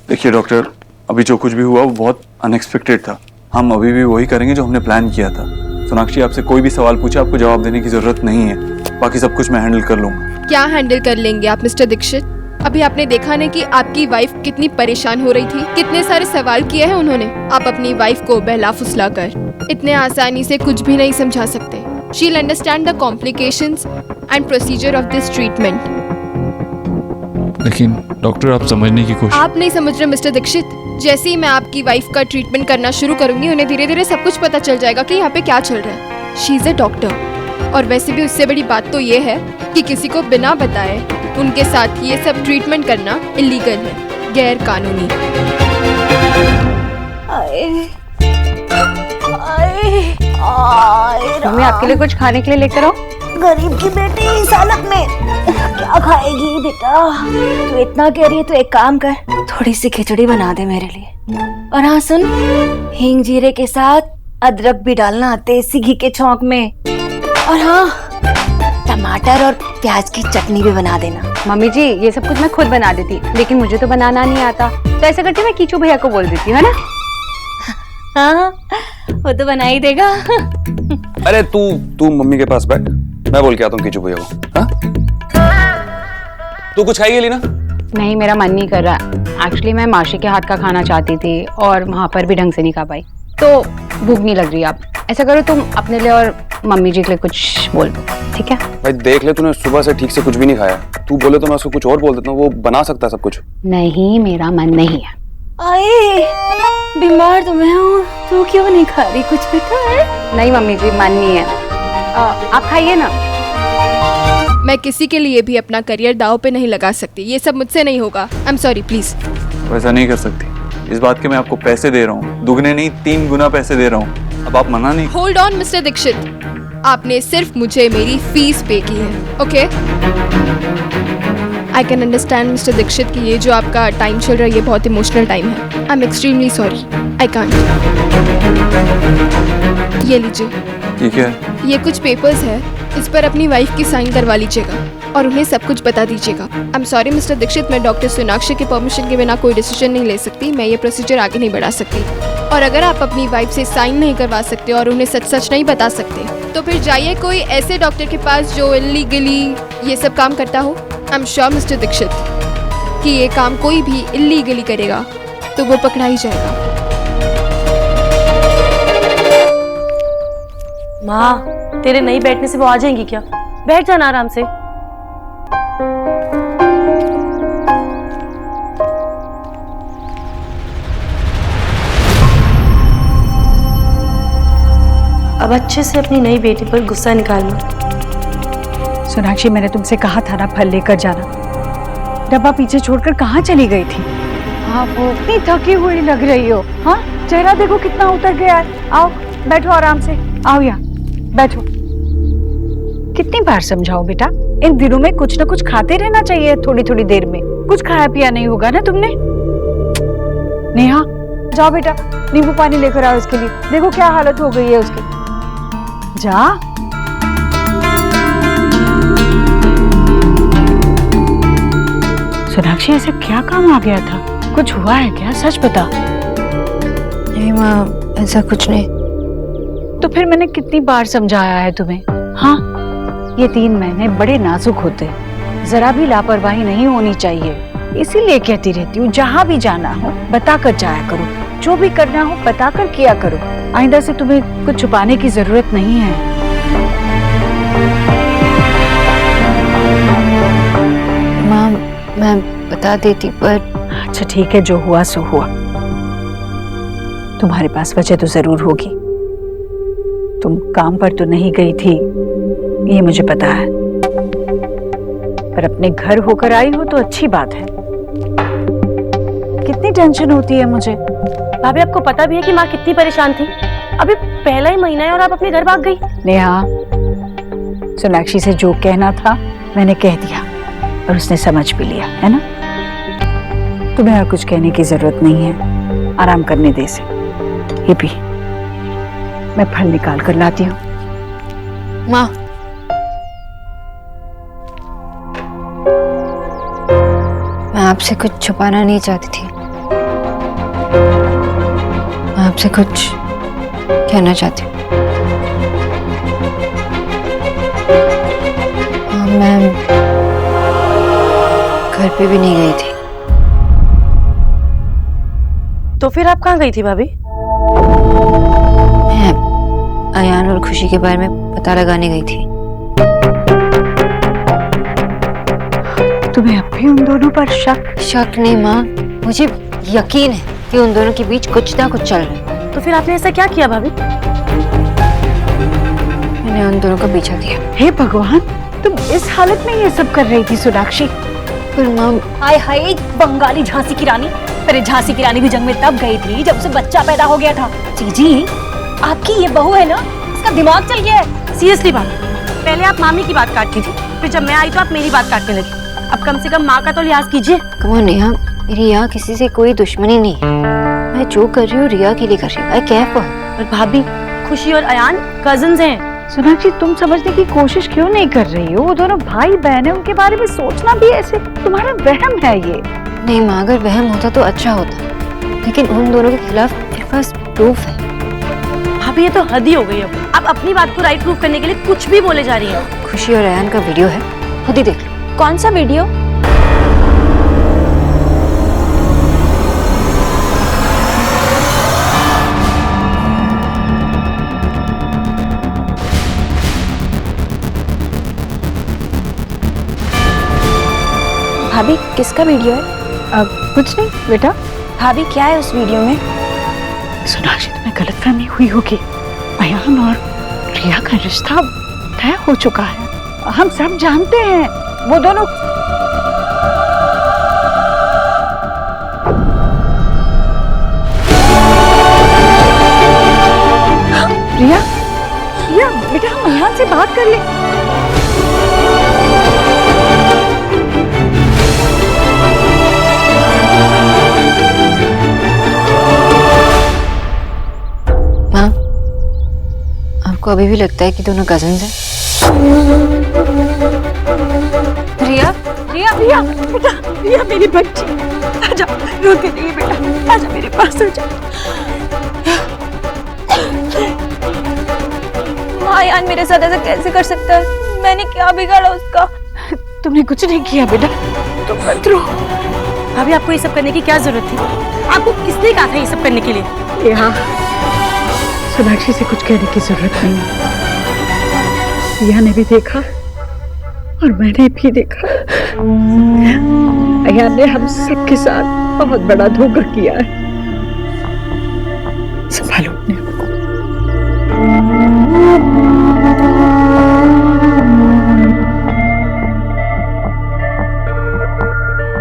देखिए डॉक्टर, अभी जो कुछ भी हुआ वो बहुत अनएक्सपेक्टेड था। हम अभी भी वही करेंगे जो हमने प्लान किया था। सोनाक्षी, आपसे कोई भी सवाल पूछे आपको जवाब देने की जरूरत नहीं है, बाकी सब कुछ मैं हैंडल कर लूंगा। क्या हैंडल कर लेंगे आप मिस्टर दीक्षित? अभी आपने देखा नहीं कि आपकी वाइफ कितनी परेशान हो रही थी, कितने सारे सवाल किए हैं उन्होंने। आप अपनी वाइफ को बहला फुसला कर इतने आसानी से कुछ भी नहीं समझा सकते। She'll understand the complications and procedure of this treatment. लेकिन डॉक्टर, आप समझने की कोशिश। आप नहीं समझ रहे मिस्टर दीक्षित। जैसे ही मैं आपकी वाइफ का ट्रीटमेंट करना शुरू करूंगी, उन्हें धीरे धीरे सब कुछ पता चल जाएगा कि यहाँ पे क्या चल रहा है। शी इज अ डॉक्टर, और वैसे भी उससे बड़ी बात तो ये है कि किसी को बिना बताए उनके साथ ये सब ट्रीटमेंट करना इलीगल है, गैर कानूनी। मम्मी, आपके लिए कुछ खाने के लिए लेकर आओ। गरीब की बेटी इस हालत में क्या खाएगी बेटा? तू इतना कह रही है तो एक काम कर, थोड़ी सी खिचड़ी बना दे मेरे लिए। और हाँ सुन, हींग जीरे के साथ अदरक भी डालना देसी घी के छौंक में। और हाँ, टमाटर और प्याज की चटनी भी बना देना। मम्मी जी, ये सब कुछ मैं खुद बना देती, लेकिन मुझे तो बनाना नहीं आता, तो ऐसा करती मैं कीचू भैया को बोल देती हूँ, है ना? हाँ, वो तो बना ही देगा। अरे तू मम्मी के पास बैठ, मैं बोल के आता हूँ कीचू भैया को। हाँ? तू कुछ खाएगी लीना? नहीं, मेरा मन नहीं कर रहा। एक्चुअली मैं माशी के हाथ का खाना चाहती थी और वहाँ पर भी ढंग से नहीं खा पाई, तो भूख नहीं लग रही। आप ऐसा करो, तुम अपने लिए और मम्मी जी के लिए कुछ बोल दो, ठीक है? भाई देख ले, तूने सुबह से ठीक से कुछ भी नहीं खाया। तू बोले तो मैं उसको कुछ और बोल देता हूँ, वो बना सकता है सब कुछ। नहीं, मेरा मन नहीं है। आए, बीमार तो मैं हूँ, तू क्यों नहीं खा रही कुछ बेटा? है नहीं मम्मी जी, मन नहीं है। आप खाइए ना। मैं किसी के लिए भी अपना करियर दांव पे नहीं लगा सकती, ये सब मुझसे नहीं होगा। आई एम सॉरी, प्लीज। वैसा नहीं कर सकती, इस बात के मैं आपको पैसे दे रहा हूँ, दुगने नहीं 3 गुना पैसे दे रहा हूँ। अब आप मना नहीं। होल्ड ऑन मिस्टर दीक्षित, आपने सिर्फ मुझे मेरी फीस पे की है, okay? I can understand mister Dikshit कि ये जो आपका टाइम चल रहा है ये बहुत इमोशनल टाइम है। I am extremely sorry, I can't. ये लीजिए। ठीक है, ये कुछ पेपर्स है, इस पर अपनी वाइफ की साइन करवा लीजिएगा और उन्हें सब कुछ बता दीजिएगा। I am sorry mister Dikshit, मैं डॉक्टर सोनाक्षी के परमिशन के बिना कोई डिसीजन नहीं ले सकती। मैं ये प्रोसीजर आगे नहीं बढ़ा सकती। और अगर आप अपनी वाइफ से साइन नहीं करवा सकते और उन्हें सच सच नहीं बता सकते, तो फिर जाइए कोई ऐसे डॉक्टर के पास जो इलीगली ये सब काम करता हो। I am sure mister Dikshit कि ये काम कोई भी इलीगली करेगा तो वो पकड़ा ही जाएगा। माँ, तेरे नहीं बैठने से वो आ जाएंगी क्या? बैठ जाना आराम से। अब अच्छे से अपनी नई बेटी पर गुस्सा निकालना। सोनाक्षी, मैंने तुमसे कहा था ना फल लेकर जाना। डब्बा पीछे छोड़कर कहाँ चली गई थी? हाँ, वो इतनी थकी हुई लग रही हो। हाँ, चेहरा देखो कितना उतर गया है। आओ बैठो आराम से, आओ यहाँ बैठो। कितनी बार समझाओ बेटा, इन दिनों में कुछ ना कुछ खाते रहना चाहिए। थोड़ी थोड़ी देर में कुछ खाया पिया नहीं होगा ना तुमने? नेहा, जाओ बेटा, नींबू पानी लेकर आओ इसके लिए। देखो क्या हालत हो गई है उसकी। जा। सोनाक्षी, ऐसा क्या काम आ गया था? कुछ हुआ है क्या? सच बता। नहीं माँ, ऐसा कुछ नहीं। तो फिर मैंने कितनी बार समझाया है तुम्हें? हाँ, ये 3 महीने बड़े नाजुक होते हैं, जरा भी लापरवाही नहीं होनी चाहिए। इसीलिए कहती रहती हूँ, जहाँ भी जाना हो बताकर जाया करो, जो भी करना हो बताकर किया करो। आइंदा से तुम्हें कुछ छुपाने की जरूरत नहीं है। माँ, मैं बता देती पर। अच्छा ठीक है, जो हुआ सो हुआ। तुम्हारे पास वजह तो जरूर होगी। तुम काम पर तो नहीं गई थी, ये मुझे पता है, पर अपने घर होकर आई हो तो अच्छी बात है। कितनी टेंशन होती है मुझे। भाभी, आपको पता भी है कि माँ कितनी परेशान थी? अभी पहला ही महीना है और आप अपने घर भाग गई। नेहा, सोनाक्षी से जो कहना था मैंने कह दिया और उसने समझ भी लिया, है ना? तुम्हें और कुछ कहने की जरूरत नहीं है, आराम करने दे से। ये भी मैं फल निकाल कर लाती हूँ। माँ, मैं आपसे कुछ छुपाना नहीं चाहती थी। मैं आपसे कुछ कहना चाहती हूँ। मैं घर पे भी नहीं गई थी। तो फिर आप कहाँ गई थी भाभी? मैं अयान और खुशी के बारे में पता लगाने गई थी। तुम्हें अब भी उन दोनों पर शक? शक नहीं माँ, मुझे यकीन है कि उन दोनों के बीच कुछ ना कुछ चल रहा है। तो फिर आपने ऐसा क्या किया भाभी? मैंने उन दोनों का पीछा किया। हे भगवान, तुम इस हालत में ये सब कर रही थी सोनाक्षी? पर माँ, हाय हाय, बंगाली झांसी की रानी। अरे झांसी की रानी भी जंग में तब गई थी जब उसे बच्चा पैदा हो गया था। जी आपकी ये बहू है ना, इसका दिमाग चल गया है। सीरियसली भाभी, पहले आप मामी की बात काटती थी, फिर जब मैं आई तो आप मेरी बात काटने लगी। अब कम से कम माँ का तो लिहाज कीजिए। कमो नेहा, मेरी यहाँ किसी से कोई दुश्मनी नहीं है। मैं जो कर रही हूँ रिया के लिए कर रही हूँ। आई केयर फॉर हर। और भाभी, खुशी और अयान कजिन्स हैं। सोनाक्षी, तुम समझने की कोशिश क्यों नहीं कर रही हो? वो दोनों भाई बहन है, उनके बारे में सोचना भी ऐसे तुम्हारा वहम है ये। नहीं माँ, अगर वहम होता तो अच्छा होता, लेकिन उन दोनों के खिलाफ मेरे पास प्रूफ है। भाभी ये तो हद ही हो गई अब। आप अपनी बात को राइट प्रूफ करने के लिए कुछ भी बोले जा रही हैं। खुशी और अयान का वीडियो है, खुद ही देख लो। कौन सा वीडियो? भाभी किसका वीडियो है? अब कुछ नहीं बेटा। भाभी क्या है उस वीडियो में? सोनाक्षी, तुम्हें गलतफहमी हुई होगी। अयान और रिया का रिश्ता तय हो चुका है, हम सब जानते हैं। वो दोनों रिया, रिया बेटा, हम अयान से बात कर ले। माँ, आपको अभी भी लगता है कि दोनों कजिन्स हैं? रिया, रिया, रिया बेटा, रिया मेरी बच्ची, आजा, रोते नहीं बेटा, आजा मेरे पास, आजा। माँ, यार मेरे साथ ऐसा कैसे कर सकता है? मैंने क्या बिगाड़ा उसका? तुमने कुछ नहीं किया बेटा, तुम मत रो। भाभी आपको ये सब करने की क्या जरूरत थी? आपको किसने कहा था ये सब करने के लिए? यहाँ सोनाक्षी से कुछ कहने की जरूरत नहीं है। रिया ने भी देखा और मैंने भी देखा, अयान ने हम सबके साथ बहुत बड़ा धोखा किया है। संभालो अपने आप को।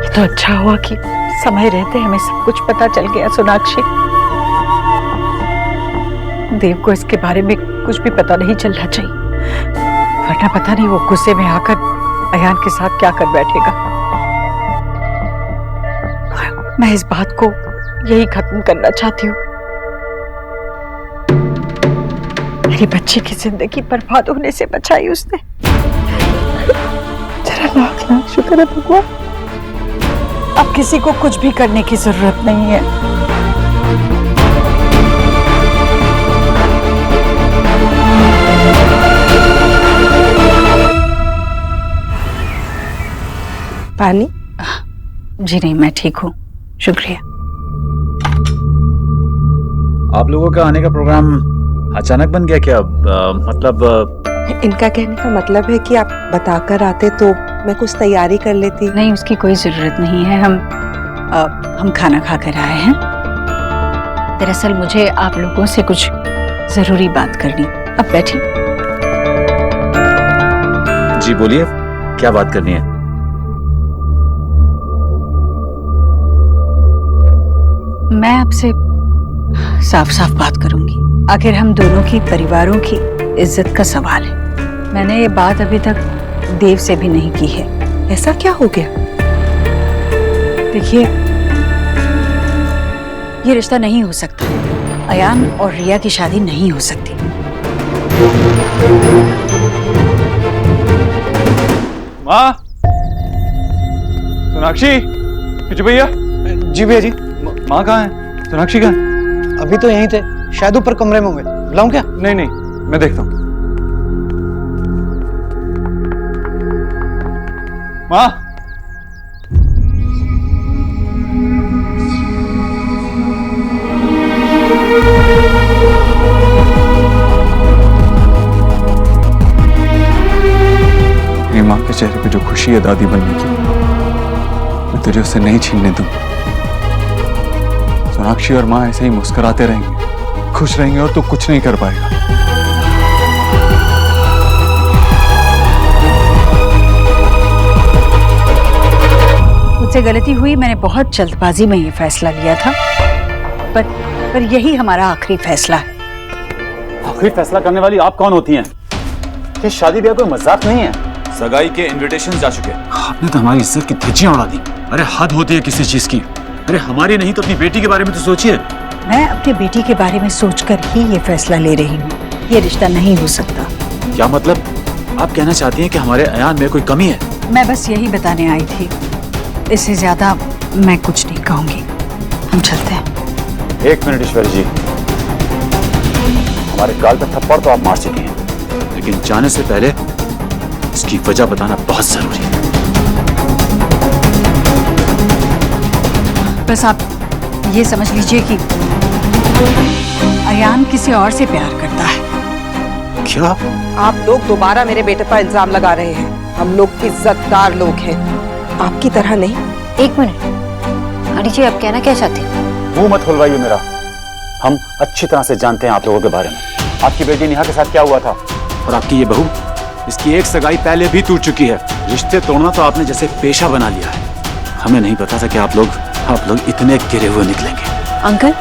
ये तो अच्छा हुआ कि समय रहते हमें सब कुछ पता चल गया सोनाक्षी। देव को इसके बारे में कुछ भी पता नहीं चलना चाहिए, वरना पता नहीं वो गुस्से में आकर अयान के साथ क्या कर बैठेगा। मैं इस बात को यही खत्म करना चाहती हूँ। मेरी बच्ची की जिंदगी बर्बाद होने से बचाई उसने। तेरा लाख लाख शुक्र है भगवान। अब किसी को कुछ भी करने की जरूरत नहीं है। पानी? जी नहीं, मैं ठीक हूँ, शुक्रिया। आप लोगों का आने का प्रोग्राम अचानक बन गया क्या? मतलब इनका कहने का मतलब है कि आप बताकर आते तो मैं कुछ तैयारी कर लेती। नहीं, उसकी कोई जरूरत नहीं है। हम खाना खा कर आए हैं। दरअसल मुझे आप लोगों से कुछ जरूरी बात करनी। अब बैठिए। जी बोलिए, क्या बात करनी है? मैं आपसे साफ साफ बात करूंगी। आखिर हम दोनों की परिवारों की इज्जत का सवाल है। मैंने ये बात अभी तक देव से भी नहीं की है। ऐसा क्या हो गया? देखिए, ये रिश्ता नहीं हो सकता। अयान और रिया की शादी नहीं हो सकती। माँ, सोनाक्षी, पीछे भैया। जी भैया जी। माँ कहाँ है? सोनाक्षी का? अभी तो यहीं थे, शायद ऊपर कमरे में होंगे। बुलाऊं क्या? नहीं नहीं, मैं देखता हूँ। माँ, मेरी माँ के चेहरे पे जो खुशी है दादी बनने की, मैं तुझे उससे नहीं छीनने दूंगा। सोनाक्षी और माँ ऐसे ही मुस्कुराते रहेंगे, खुश रहेंगे और तू कुछ नहीं कर पाएगा। मुझसे गलती हुई, मैंने बहुत जल्दबाजी में ये फैसला लिया था, पर यही हमारा आखिरी फैसला है। आखिरी फैसला करने वाली आप कौन होती हैं? ये शादी ब्याह कोई मजाक नहीं है। सगाई के इनविटेशन जा चुके। आपने तो हमारी इज्जत की धज्जियां उड़ा दी। अरे हद होती है किसी चीज की। अरे हमारी नहीं तो अपनी बेटी के बारे में तो सोचिए। मैं अपनी बेटी के बारे में सोचकर ही ये फैसला ले रही हूँ। ये रिश्ता नहीं हो सकता। क्या मतलब? आप कहना चाहती हैं कि हमारे अयान में कोई कमी है? मैं बस यही बताने आई थी, इससे ज्यादा मैं कुछ नहीं कहूंगी। हम चलते हैं। एक मिनट ईश्वरी जी, हमारे गाल पे थप्पड़ तो आप मार चुके हैं, लेकिन जाने से पहले इसकी वजह बताना बहुत जरूरी है। बस आप ये समझ लीजिए कि अयान किसी और से प्यार करता है। क्या? आप लोग दोबारा मेरे बेटे पर इल्जाम लगा रहे हैं। हम लोग इज्जतदार लोग हैं, आपकी तरह नहीं। एक मिनट, आंटी जी आप कहना क्या चाहती हैं? मुंह मत खुलवाइए मेरा। हम अच्छी तरह से जानते हैं आप लोगों के बारे में। आपकी बेटी नेहा के साथ क्या हुआ था, और आपकी ये बहू, इसकी एक सगाई पहले भी टूट चुकी है। रिश्ते तोड़ना तो आपने जैसे पेशा बना लिया है। हमें नहीं पता था कि आप लोग इतने गिरे हुए निकलेंगे। अंकल,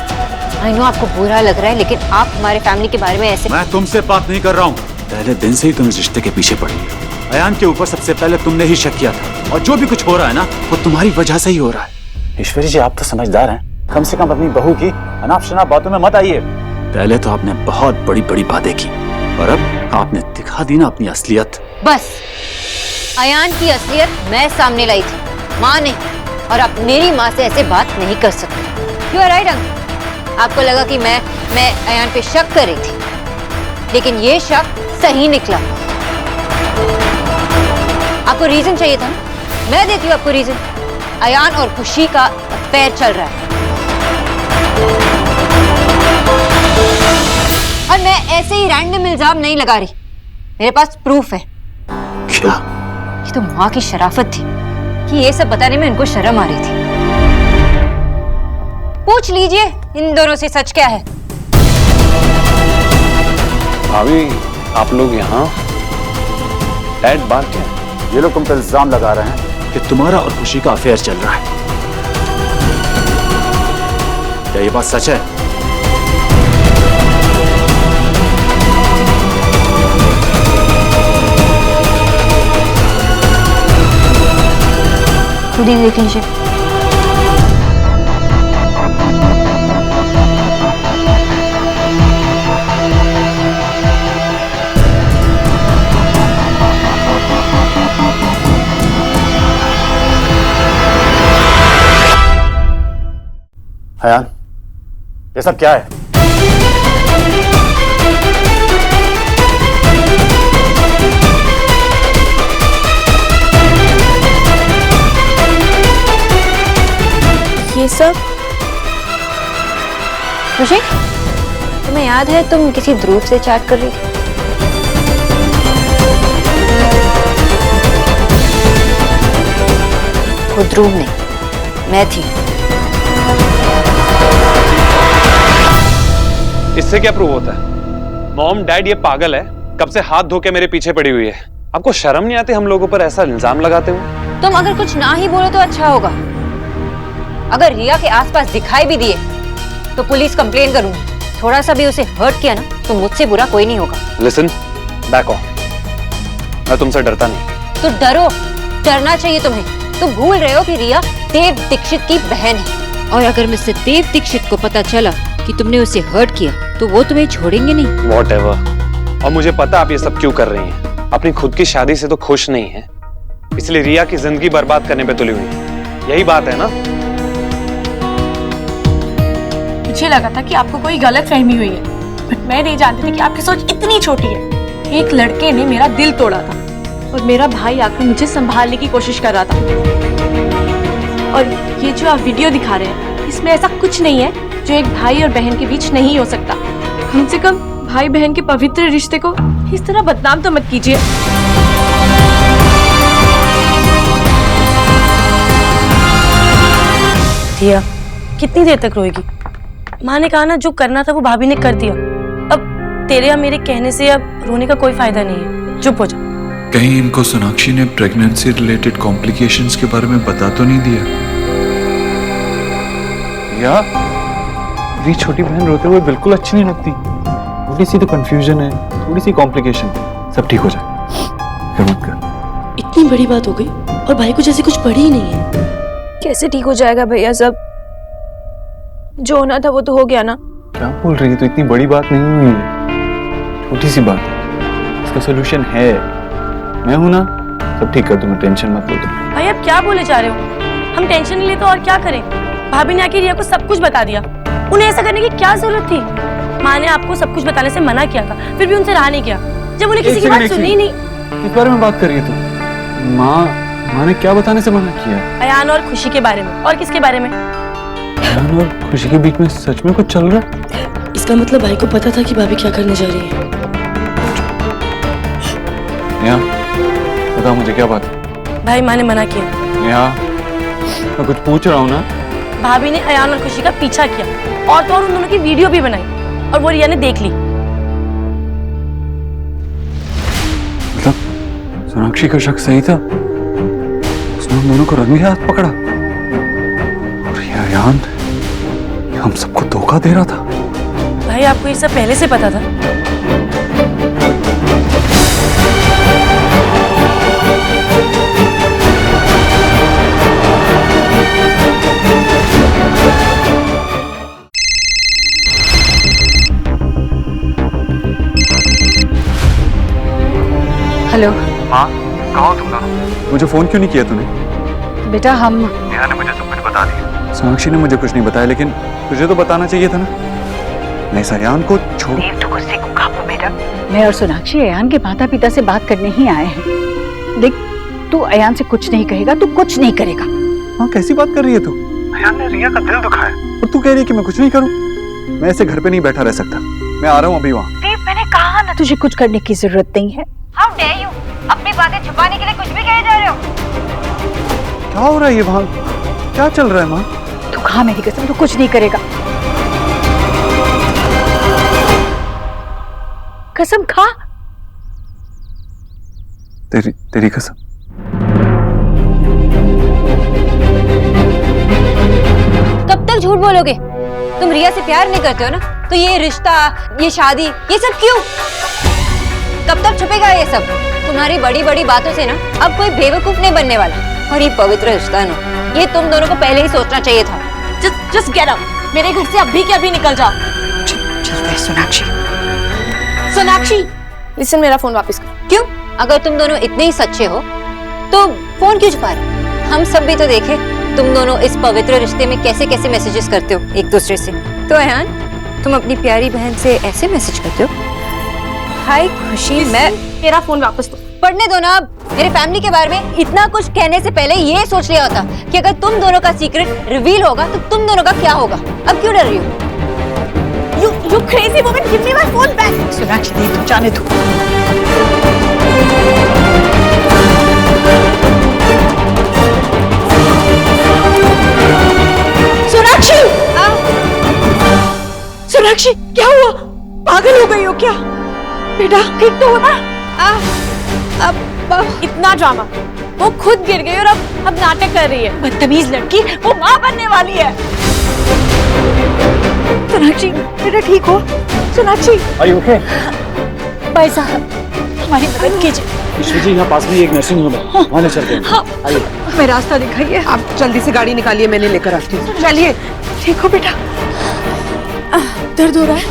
आई नो आपको बुरा लग रहा है, लेकिन आप हमारे फैमिली के बारे में ऐसे। मैं तुमसे बात नहीं कर रहा हूँ। पहले दिन से ही तुम इस रिश्ते के पीछे पड़ी हो। अयान के ऊपर सबसे पहले तुमने ही शक किया था, और जो भी कुछ हो रहा है ना, वो तुम्हारी वजह से ही हो रहा है। ईश्वरी जी आप तो समझदार हैं, कम से कम अपनी बहू की अनाप शनाप बातों में मत आइए। पहले तो आपने बहुत बड़ी बड़ी बातें की, और अब आपने दिखा दी ना अपनी असलियत। बस अयान की असलियत मैं सामने लाई थी, माँ नहीं। और आप मेरी माँ से ऐसे बात नहीं कर सकते। You are right uncle. आपको लगा कि मैं अयान पे शक कर रही थी, लेकिन ये शक सही निकला। आपको रीजन चाहिए था, मैं देती हूँ आपको रीजन। अयान और खुशी का अफेयर चल रहा है, और मैं ऐसे ही रैंडम इल्जाम नहीं लगा रही। मेरे पास प्रूफ है। क्या? ये तो माँ की शराफत थी कि ये सब बताने में इनको शर्म आ रही थी। पूछ लीजिए इन दोनों से सच क्या है। भाभी आप लोग यहाँ? डैड बात क्या है? ये लोग तुम पर इल्जाम लगा रहे हैं कि तुम्हारा और खुशी का अफेयर चल रहा है। क्या ये बात सच है? खुद ही देख लीजिए। अयान, ये सब क्या है? ये सब खुशी, तुम्हें याद है तुम किसी ध्रुव से चैट कर रही थी? वो ध्रुव नहीं, मैं थी। इससे क्या प्रूव होता है? मॉम डैड ये पागल है, कब से हाथ धो के मेरे पीछे पड़ी हुई है। आपको शर्म नहीं आती हम लोगों पर ऐसा इल्जाम लगाते हुए? तुम अगर कुछ ना ही बोलो तो अच्छा होगा। अगर रिया के आसपास दिखाई भी दिए तो पुलिस कंप्लेन करूंगी। थोड़ा सा भी उसे हर्ट किया ना तो मुझसे बुरा कोई नहीं होगा। Listen, back of. मैं तुमसे डरता नहीं। तो डरो, डरना चाहिए तुम्हें। तुम भूल रहे हो कि रिया देव दीक्षित की बहन है, और अगर मिस्टर देव दीक्षित को पता चला कि तुमने उसे हर्ट किया तो वो तुम्हें छोड़ेंगे नहीं। Whatever। और मुझे पता आप ये सब क्यों कर रही हैं। अपनी खुद की शादी से तो खुश नहीं है, इसलिए रिया की जिंदगी बर्बाद करने पे तुली हुई है। यही बात है ना? लगा था कि आपको कोई गलत फहमी हुई है, बट मैं नहीं जानती थी कि आपकी सोच इतनी छोटी है। एक लड़के ने मेरा दिल तोड़ा था और मेरा भाई आकर मुझे संभालने की कोशिश कर रहा था। और ये जो आप वीडियो दिखा रहे हैं, इसमें ऐसा कुछ नहीं है जो एक भाई और बहन के बीच नहीं हो सकता। कम से कम भाई बहन के पवित्र रिश्ते को इस तरह बदनाम तो मत कीजिए। दिया, कितनी देर तक रोएगी? माँ ने कहा ना, जो करना था वो भाभी ने कर दिया। अब तेरे या मेरे कहने से अब रोने का कोई फायदा नहीं है, चुप हो जा। कहीं इनको सोनाक्षी ने प्रेगनेंसी रिलेटेड कॉम्प्लिकेशंस के बारे में बता तो नहीं दिया? या मेरी छोटी बहन रोते हुए बिल्कुल अच्छी नहीं लगती। थोड़ी सी तो कंफ्यूजन है, थोड़ी सी कॉम्प्लिकेशन, सब ठीक हो जाए। फिर मत कर। इतनी बड़ी बात हो गई और भाई को जैसे कुछ पड़ी ही नहीं है। कैसे ठीक हो जाएगा भैया? सब जो होना था वो तो हो गया ना। क्या बोल रही है? तो इतनी बड़ी बात नहीं हुई है, छोटी सी बात है। इसका सोल्यूशन है, मैं हूं ना, सब ठीक कर दूंगा, टेंशन मत लो तुम। भाई आप क्या बोले जा रहे हो? हम टेंशन नहीं ले तो और क्या करें? भाभी ने आके रिया को सब कुछ बता दिया। उन्हें ऐसा करने की क्या जरूरत थी? माँ ने आपको सब कुछ बताने से मना किया था, फिर भी उनसे रहा नहीं किया, जब उन्हें किसी की बात सुननी नहीं। किस बारे में बात कर रही है तुम? माँ ने क्या बताने से मना किया? अयान और खुशी के बारे में। और किसके बारे में? अयान और खुशी के बीच में सच में कुछ चल रहा है? इसका मतलब भाई को पता था कि भाभी क्या करने जा रही है। नेहा, बता मुझे क्या बात है? भाई माँ ने मना किया। नेहा, मैं कुछ पूछ रहा हूँ ना। भाभी ने अयान और खुशी का पीछा किया और तो और उन दोनों की वीडियो भी बनाई और वो रिया ने देख ली। मतलब सोनाक्षी का शक सही था, उसने हम दोनों को रंगे हाथ पकड़ा और ये अयान हम सबको धोखा दे रहा था। भाई आपको ये सब पहले से पता था? हेलो माँ, कहाँ हो तुम दोनों? मुझे फोन क्यों नहीं किया तूने? बेटा हम नेहा ने मुझे सब कुछ बता दिया। सोनाक्षी ने मुझे कुछ नहीं बताया, लेकिन तुझे तो बताना चाहिए था ना। मैं इस अयान को छोड़। बेटा, मैं और सोनाक्षी अयान के माता पिता से बात करने ही आए हैं। देख, तू अयान से कुछ नहीं कहेगा, तू कुछ नहीं करेगा। हाँ, कैसी बात कर रही है तू? अयान ने रिया का दिल दुखाया और तू कह रही है कि मैं कुछ नहीं करूं? मैं ऐसे घर पे नहीं बैठा रह सकता, मैं आ रहा हूँ अभी वहाँ। मैंने कहा ना, तुझे कुछ करने की जरूरत नहीं है। How dare you? अपनी बातें छुपाने के लिए कुछ भी कहे जा रहे हो? क्या हो रहा है ये वहाँ? क्या चल रहा है माँ? तू खा मेरी कसम, तू कुछ नहीं करेगा। कसम खा। तेरी कसम। कब तक झूठ बोलोगे? तुम रिया से प्यार नहीं करते हो ना, तो ये रिश्ता, ये शादी, ये सब क्यों? कब तक छुपेगा ये सब? तुम्हारी बड़ी बड़ी बातों से ना अब कोई बेवकूफ नहीं बनने वाला। और ये पवित्र रिश्ता है ना, ये तुम दोनों को पहले ही सोचना चाहिए था। Just get out. मेरे घर से अभी के अभी निकल जाओ। चलते हैं सोनाक्षी। सोनाक्षी, लिसन, मेरा फोन वापस कर। क्यों? अगर तुम दोनों इतने ही सच्चे हो तो फोन क्यों छुपा रहे? हम सब भी तो देखे तुम दोनों इस पवित्र रिश्ते में कैसे कैसे मैसेजेस करते हो एक दूसरे से। तो अयान, तुम अपनी प्यारी बहन से ऐसे मैसेज करते हो? हाय खुशी, मैं मेरा फोन वापस दो। पढ़ने दो ना। अब मेरे फैमिली के बारे में इतना कुछ कहने से पहले ये सोच लिया होता कि अगर तुम दोनों का सीक्रेट रिवील होगा तो तुम दोनों का क्या होगा। अब क्यों डर रही हो? You crazy woman, give me my phone back. Sonakshi, दे तू, जाने दो। सोनाक्षी! सोनाक्षी, क्या हुआ? पागल हो गई हो क्या? बेटा ठीक तो हो ना? अब इतना ड्रामा। वो खुद गिर गई और अब नाटक कर रही है। बदतमीज लड़की, वो माँ बनने वाली है। सोनाक्षी, बेटा ठीक हो? Sonakshi, Are you okay? भाई साहब, हमारी मदद कीजिए। ईश्वर जी, यहाँ पास में एक नर्सिंग होम है, वहाँ ले चलते हैं। हाँ, आइए। हमें रास्ता दिखाइए। आप जल्दी से गाड़ी निकालिए, मैंने लेकर आती हूँ। चलिए। ठीक हो बेटा? दर्द हो रहा है?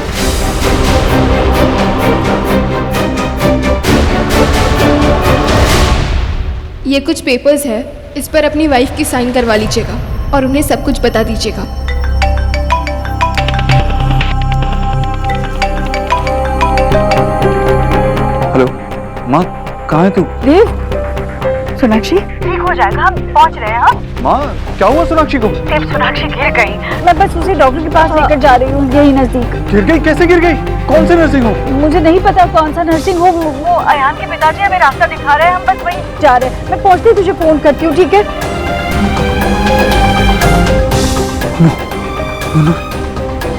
ये कुछ पेपर्स है, इस पर अपनी वाइफ की साइन करवा लीजिएगा और उन्हें सब कुछ बता दीजिएगा। माँ कहाँ है तू? देव, सोनाक्षी ठीक हो जाएगा, हम पहुंच रहे हैं। हाँ माँ क्या हुआ सोनाक्षी को? देव, सोनाक्षी गिर गई। मैं बस उसे डॉक्टर के पास लेकर जा रही हूँ, यही नजदीक। गिर गई? कैसे गिर गई? कौन से नर्सिंग होम? मुझे नहीं पता कौन सा नर्सिंग होम। वो अयान के पिताजी हमें रास्ता दिखा रहे हैं, हम बस वहीं जा रहे हैं। मैं पहुँचते ही तुझे फोन करती हूँ, ठीक है? नो,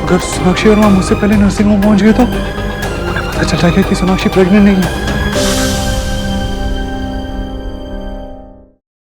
अगर सोनाक्षी और माँ मुझसे पहले नर्सिंग होम पहुंच गए तो उन्हें पता चल जाएगा कि सोनाक्षी प्रेग्नेंट नहीं है।